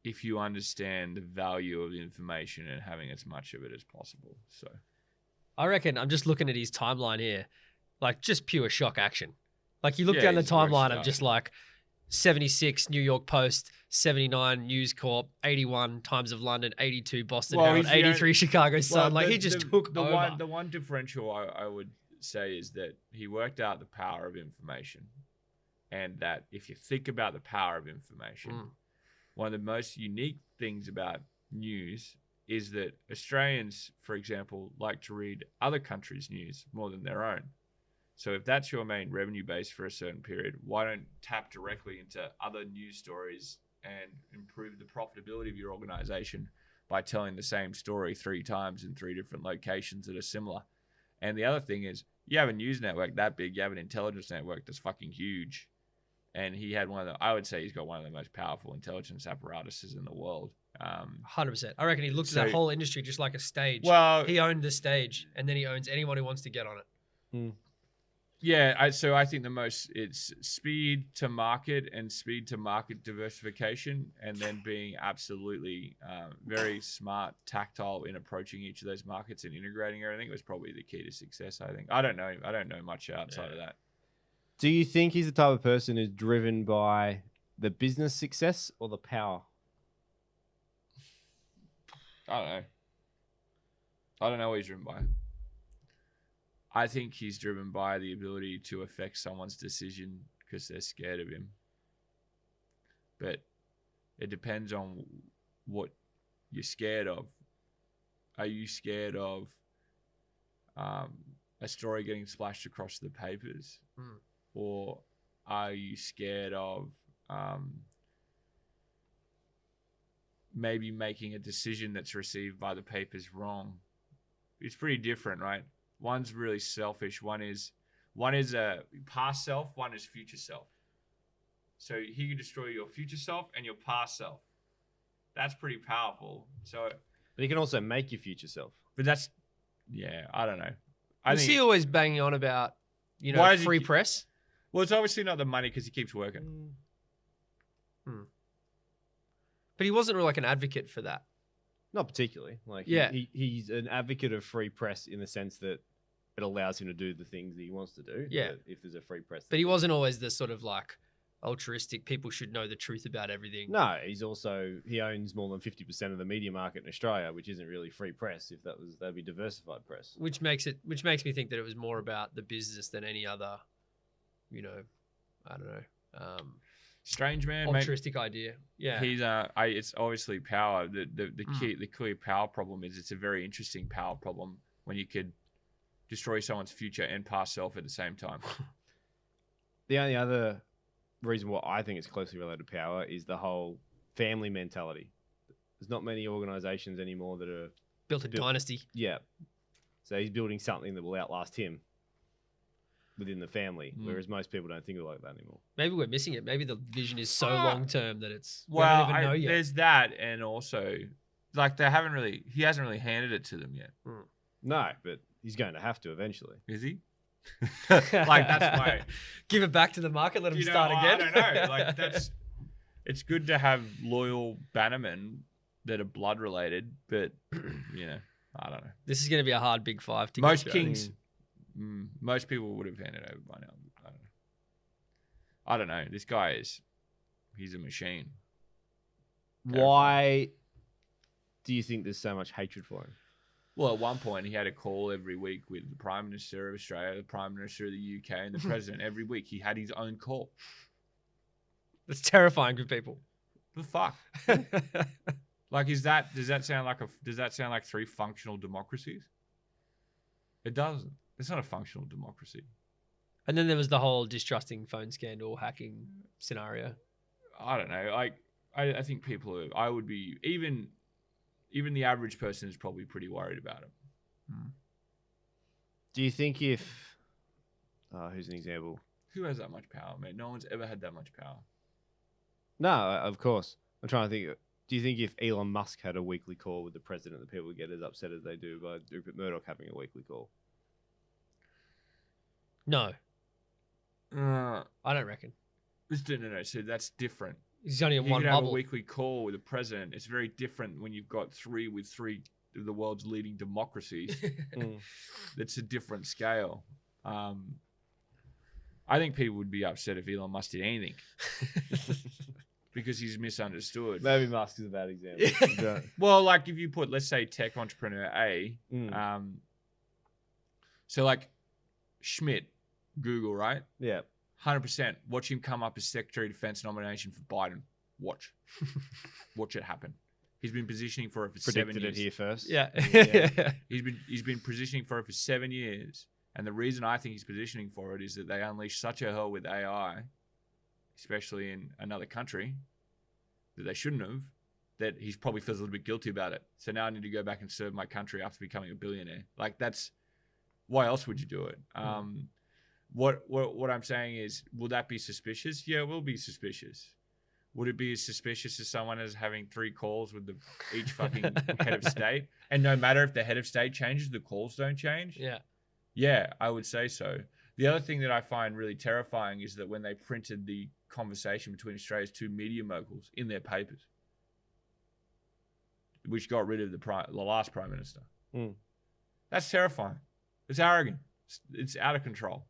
If you understand the value of the information and having as much of it as possible. So I reckon, I'm just looking at his timeline here, like just pure shock action. Like you look down the timeline of just like 76 New York Post, 79 News Corp, 81 Times of London, 82 Boston Well, Herald, he's the 83 Chicago Sun. Like he just took the over. The one differential I would say is that he worked out the power of information, and that if you think about the power of information, one of the most unique things about news is that Australians, for example, like to read other countries' news more than their own. So if that's your main revenue base for a certain period, why don't tap directly into other news stories and improve the profitability of your organization by telling the same story 3 times in 3 different locations that are similar? And the other thing is, you have a news network that big, you have an intelligence network that's fucking huge. And he had I would say he's got one of the most powerful intelligence apparatuses in the world. 100%. I reckon he looked at that whole industry just like a stage. Well, he owned the stage, and then he owns anyone who wants to get on it. Yeah, so I think it's speed to market and speed to market diversification, and then being absolutely very smart, tactile in approaching each of those markets and integrating everything was probably the key to success. I think. I don't know much outside of that. Do you think he's the type of person who's driven by the business success or the power? I don't know. I don't know what he's driven by. I think he's driven by the ability to affect someone's decision because they're scared of him. But it depends on what you're scared of. Are you scared of a story getting splashed across the papers? Or are you scared of maybe making a decision that's received by the papers wrong? It's pretty different, right? One's really selfish. One is a past self. One is future self. So he can destroy your future self and your past self. That's pretty powerful. So, but he can also make your future self. But that's, yeah, I don't know. Is he always banging on about, free press? Well, it's obviously not the money because he keeps working. But he wasn't really like an advocate for that. Not particularly. Like, he's an advocate of free press in the sense that it allows him to do the things that he wants to do. Yeah. If there's a free press. But he wasn't always the sort of like altruistic, people should know the truth about everything. No, he owns more than 50% of the media market in Australia, which isn't really free press. If that'd be diversified press. Which makes me think that it was more about the business than any other, I don't know. Strange man, altruistic idea. Yeah, he's it's obviously power. The clear power problem is it's a very interesting power problem when you could destroy someone's future and past self at the same time. The only other reason why I think it's closely related to power is the whole family mentality. There's not many organizations anymore that are built a dynasty. Yeah, so he's building something that will outlast him within the family, whereas most people don't think like that anymore. Maybe we're missing it. Maybe the vision is so long term that it's we don't even know yet. There's that, and also like he hasn't really handed it to them yet. No, but he's going to have to eventually. Is he? Like that's why give it back to the market, let him start again. I don't know. Like it's good to have loyal bannermen that are blood related, but I don't know. This is going to be a hard big five to most kings. Most people would have handed over by now. I don't know. This guy he's a machine. Why do you think there's so much hatred for him? Well, at one point, he had a call every week with the Prime Minister of Australia, the Prime Minister of the UK, and the President. Every week, he had his own call. That's terrifying for people. The fuck? Like, does that sound like 3 functional democracies? It doesn't. It's not a functional democracy. And then there was the whole distrusting phone scandal hacking scenario. I don't know. Like, I think I would be even the average person is probably pretty worried about him. Do you think who's an example? Who has that much power, mate? No one's ever had that much power. No, of course. I'm trying to think. Do you think if Elon Musk had a weekly call with the president, that people would get as upset as they do by Rupert Murdoch having a weekly call? No. I don't reckon. No. So that's different. He's only in one bubble. Have a weekly call with the president. It's very different when you've got three of the world's leading democracies. It's a different scale. I think people would be upset if Elon Musk did anything because he's misunderstood. Maybe Musk is a bad example. Well, like if you put, let's say, tech entrepreneur A, so like Schmidt, Google, right? Yeah. 100%. Watch him come up as Secretary of Defense nomination for Biden. Watch it happen. He's been positioning for it for 7 years. Predicted it here first. Yeah. He's been positioning for it for 7 years. And the reason I think he's positioning for it is that they unleashed such a hell with AI, especially in another country, that they shouldn't have, that he probably feels a little bit guilty about it. So now I need to go back and serve my country after becoming a billionaire. Like that's, why else would you do it? What I'm saying is, will that be suspicious? Yeah, it will be suspicious. Would it be as suspicious as someone as having 3 calls with each fucking head of state? And no matter if the head of state changes, the calls don't change? Yeah. Yeah, I would say so. The other thing that I find really terrifying is that when they printed the conversation between Australia's 2 media moguls in their papers, which got rid of the last Prime Minister. That's terrifying. It's arrogant. It's out of control.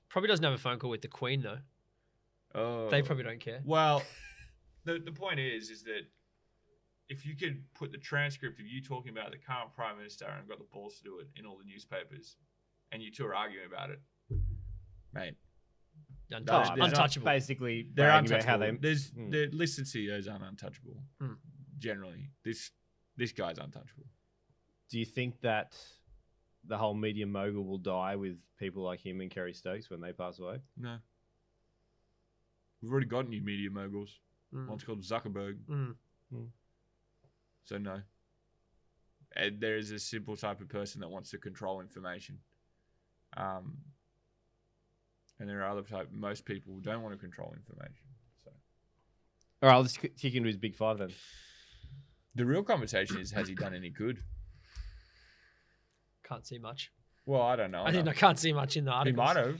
Probably doesn't have a phone call with the Queen, though. Oh. They probably don't care. Well, the point is that if you could put the transcript of you talking about the current Prime Minister and got the balls to do it in all the newspapers, and you two are arguing about it, mate. Untouchable. Basically, They're bragging untouchable. about how The listed CEOs aren't untouchable. Generally, this guy's untouchable. Do you think that the whole media mogul will die with people like him and Kerry Stokes when they pass away? No. We've already got new media moguls. One's called Zuckerberg. So no. And there is a simple type of person that wants to control information. And there are other type. Most people don't want to control information. So, all right, let's kick into his big 5 then. The real conversation is, has he done any good? Can't see much. Well, I don't know. I can't see much in the article. He might have.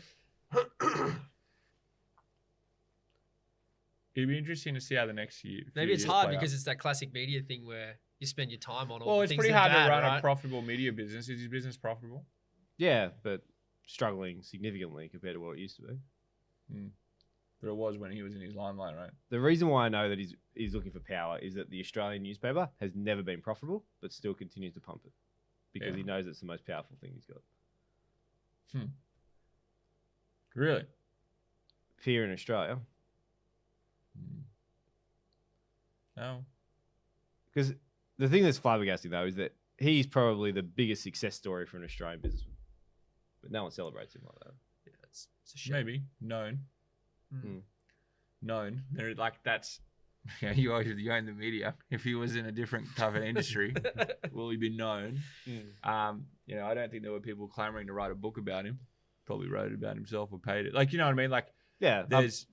It'd be interesting to see how the next year. Maybe it's hard because it's that classic media thing where you spend your time on all well, the it's things pretty that are hard bad, to run right? a profitable media business. Is his business profitable? Yeah, but struggling significantly compared to what it used to be. But it was when he was in his limelight, right? The reason why I know that he's looking for power is that the Australian newspaper has never been profitable, but still continues to pump it because he knows it's the most powerful thing he's got. Really? Here in Australia. No. Because the thing that's flabbergasting, though, is that he's probably the biggest success story for an Australian businessman. But no one celebrates him like that. Yeah, it's a shame. Maybe. Known. Known. They're like, that's... Yeah, you own the media. If he was in a different type of industry, will he be known? I don't think there were people clamoring to write a book about him. Probably wrote it about himself or paid it. Like, you know what I mean? Like, yeah,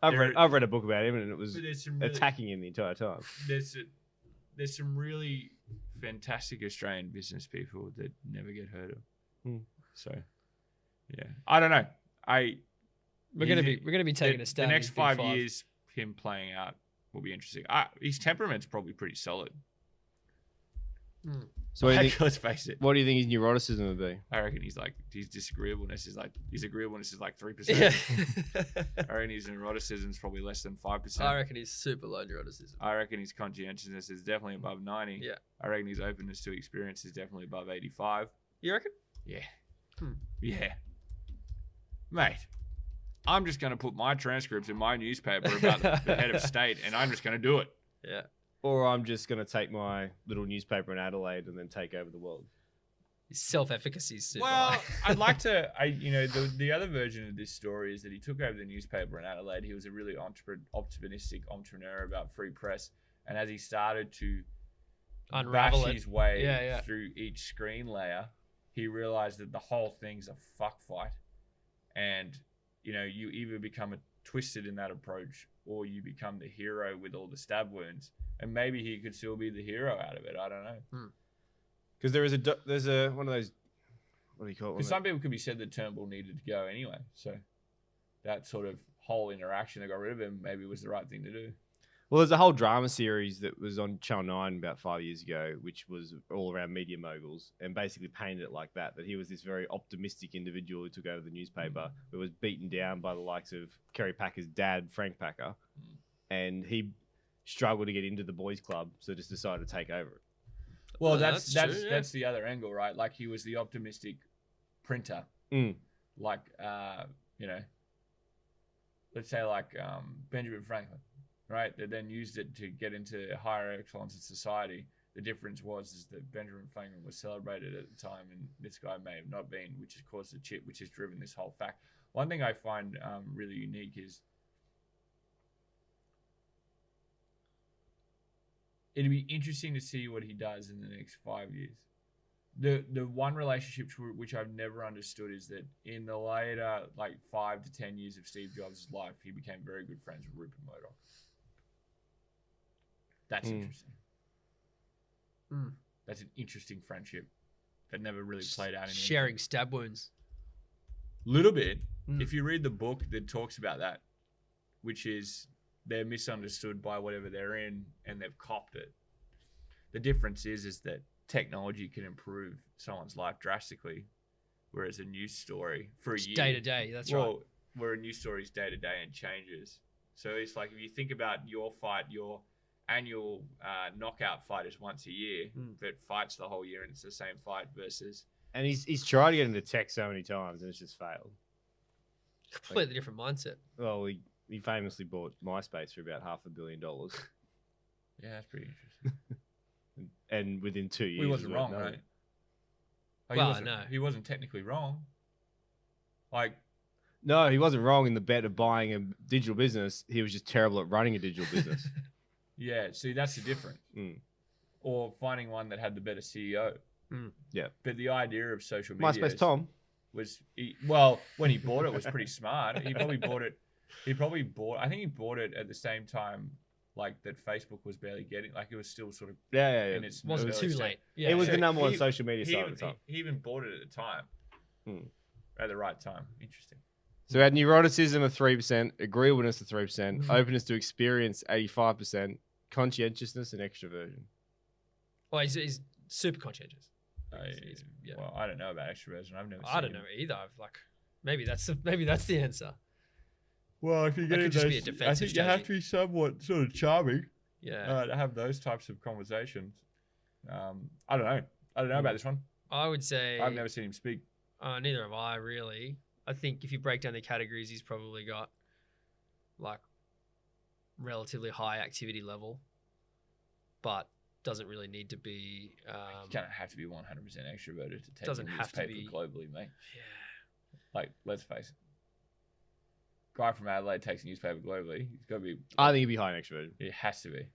I've read a book about him, and it was attacking him the entire time. There's some really fantastic Australian business people that never get heard of. So, yeah, I don't know. We're gonna be taking a stab. The next 5 years, him playing out will be interesting. His temperament's probably pretty solid. So let's face it. What do you think his neuroticism would be? I reckon his disagreeableness is like 3%. Yeah. I reckon his neuroticism is probably less than 5%. I reckon he's super low neuroticism. I reckon his conscientiousness is definitely above 90. Yeah. I reckon his openness to experience is definitely above 85. You reckon? Yeah. Yeah. Mate, I'm just going to put my transcripts in my newspaper about the head of state, and I'm just going to do it. Yeah. Or I'm just going to take my little newspaper in Adelaide and then take over the world. His self-efficacy is super Well, high. I'd like to, the other version of this story is that he took over the newspaper in Adelaide. He was a really optimistic entrepreneur about free press. And as he started to Unravel bash his way Yeah. through each screen layer, he realized that the whole thing's a fuck fight. And, you either become twisted in that approach or you become the hero with all the stab wounds. And maybe he could still be the hero out of it. I don't know. Because there's a one of those, what do you call it? Because some people could be said that Turnbull needed to go anyway. So that sort of whole interaction, they got rid of him, maybe was the right thing to do. Well, there's a whole drama series that was on Channel 9 about 5 years ago, which was all around media moguls and basically painted it like that he was this very optimistic individual who took over the newspaper, who was beaten down by the likes of Kerry Packer's dad, Frank Packer, and he struggled to get into the boys' club, so just decided to take over it. Well, Oh, that's true, yeah. that's the other angle, right? Like he was the optimistic printer. Like, you know, let's say like Benjamin Franklin, right? That then used it to get into higher echelons of society. The difference is that Benjamin Franklin was celebrated at the time, and this guy may have not been, which has caused the chip, which has driven this whole fact. One thing I find really unique is it'd be interesting to see what he does in the next 5 years. The one relationship which I've never understood is that in the later 5 to 10 years of Steve Jobs' life, he became very good friends with Rupert Murdoch. That's interesting. That's an interesting friendship that never really played out in sharing stab wounds. Little bit. If you read the book that talks about that, which is they're misunderstood by whatever they're in and they've copped it. The difference is that technology can improve someone's life drastically, whereas a news story for a year, Day to day, that's right. Where a news story is day to day and changes. So it's like if you think about your fight, your annual knockout fight is once a year, but fights the whole year and it's the same fight versus. And he's tried to get into tech so many times and it's just failed. Completely different mindset. Well, he famously bought MySpace for about $500 million. Yeah, that's pretty interesting. And within 2 years, he wasn't wrong, right? No, he wasn't technically wrong. No, he wasn't wrong in the bet of buying a digital business. He was just terrible at running a digital business. Yeah, see, that's the difference. Or finding one that had the better CEO. Yeah. But the idea of social media MySpace Tom was when he bought it was pretty smart. He probably bought it. I think he bought it at the same time that Facebook was barely getting. It was still sort of in its wasn't too late. Yeah, it was the number one social media site at the time. He even bought it at the time. At the right time. Interesting. So we had neuroticism of 3%, agreeableness of 3%, openness to experience 85%, conscientiousness and extroversion. Well, he's super conscientious. Yeah. Well, I don't know about extroversion. I've never. I don't know either. Maybe that's the answer. Well, if you get into those, I think you have to be somewhat sort of charming. Yeah. To have those types of conversations. I don't know. I don't know about this one. I would say I've never seen him speak. Neither have I, really. I think if you break down the categories, he's probably got relatively high activity level, but doesn't really need to be. You don't have to be 100% extroverted to take doesn't a have to newspaper be globally, mate. Yeah. Let's face it. Guy from Adelaide takes a newspaper globally. He's got to be. I think he'd be high in extroverted. It has to be.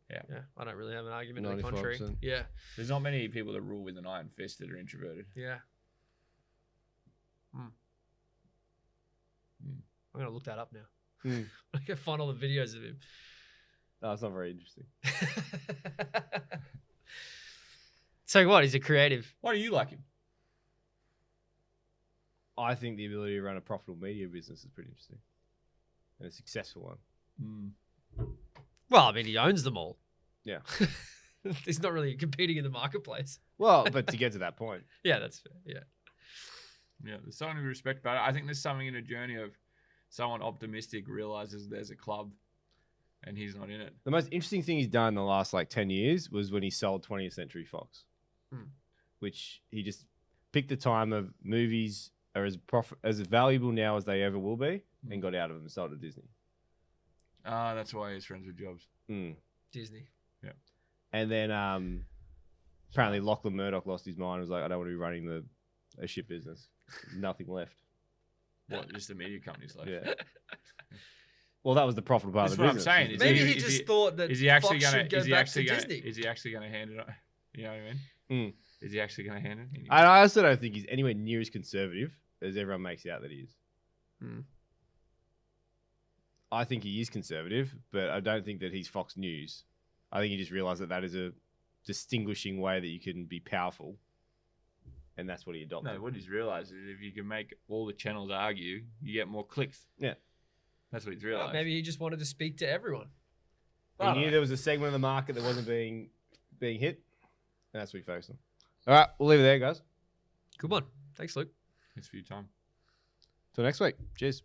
Yeah. I don't really have an argument on the 95%. contrary. Yeah. There's not many people that rule with an iron fist that are introverted. Yeah. I'm going to look that up now. I can find all the videos of him. No, it's not very interesting. So what? He's a creative. Why do you like him? I think the ability to run a profitable media business is pretty interesting. And a successful one. Well, I mean, he owns them all. Yeah. He's not really competing in the marketplace. Well, but to get to that point. Yeah, that's fair. Yeah. Yeah, there's something to respect about it. I think there's something in a journey of someone optimistic realizes there's a club and he's not in it. The most interesting thing he's done in the last 10 years was when he sold 20th Century Fox, which he just picked the time of movies are as valuable now as they ever will be and got out of them and sold to Disney. That's why he's friends with Jobs. Disney. Yeah. And then apparently Lachlan Murdoch lost his mind and was like, I don't want to be running a shit business. Nothing left. What, just the media companies left? Yeah. Well, that was the profitable part That's of the what business. I'm saying. Maybe he just thought that is he actually Fox gonna, should go is he back actually to gonna, Disney. Is he actually going to hand it on? You know what I mean? Is he actually going to hand it? I also don't think he's anywhere near as conservative as everyone makes out that he is. I think he is conservative, but I don't think that he's Fox News. I think he just realised that is a distinguishing way that you can be powerful, and that's what he adopted. No, what he's realised is if you can make all the channels argue, you get more clicks. Yeah. That's what he's realised. Maybe he just wanted to speak to everyone. He knew there was a segment of the market that wasn't being hit, and that's what he focused on. All right, we'll leave it there, guys. Good one. Thanks, Luke. Thanks for your time. Till next week. Cheers.